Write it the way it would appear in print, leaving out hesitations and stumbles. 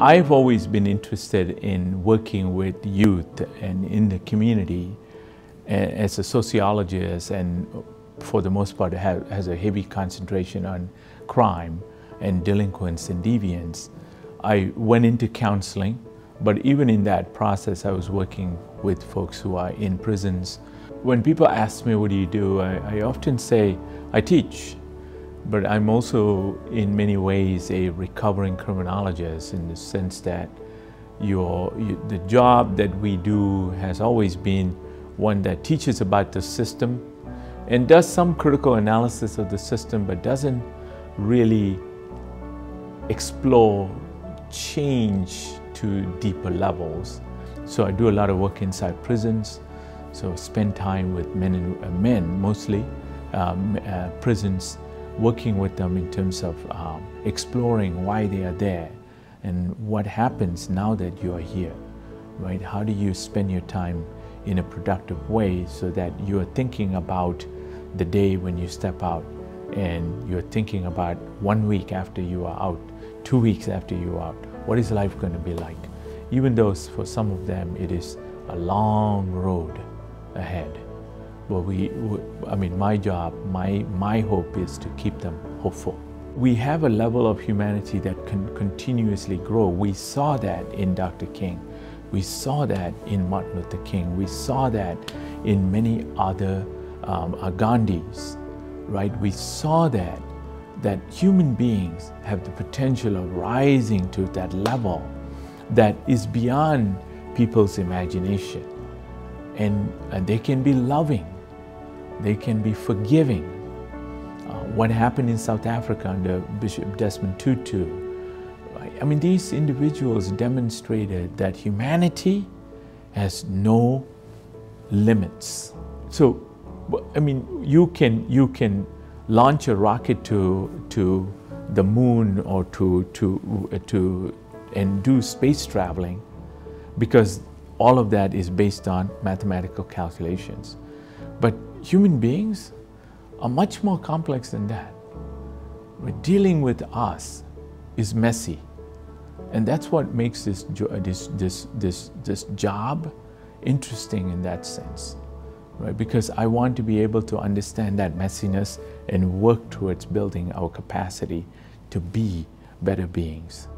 I've always been interested in working with youth and in the community as a sociologist, and for the most part has a heavy concentration on crime and delinquents and deviants. I went into counseling, but even in that process I was working with folks who are in prisons. When people ask me, what do you do? I often say, I teach. But I'm also, in many ways, a recovering criminologist, in the sense that the job that we do has always been one that teaches about the system and does some critical analysis of the system, but doesn't really explore change to deeper levels. So I do a lot of work inside prisons, so spend time with men mostly, prisons, working with them in terms of exploring why they are there and what happens now that you are here, right? How do you spend your time in a productive way so that you are thinking about the day when you step out, and you're thinking about 1 week after you are out, 2 weeks after you are out, what is life going to be like? Even though for some of them it is a long road ahead. But I mean, my job, my hope is to keep them hopeful. We have a level of humanity that can continuously grow. We saw that in Dr. King. We saw that in Martin Luther King. We saw that in many other Gandhis, right? We saw that human beings have the potential of rising to that level that is beyond people's imagination. And they can be loving. They can be forgiving. What happened in South Africa under Bishop Desmond Tutu, right? I mean, these individuals demonstrated that humanity has no limits. So, I mean, you can launch a rocket to the moon or and do space traveling, because all of that is based on mathematical calculations. But human beings are much more complex than that. Dealing with us is messy, and that's what makes this job interesting in that sense, right? Because I want to be able to understand that messiness and work towards building our capacity to be better beings.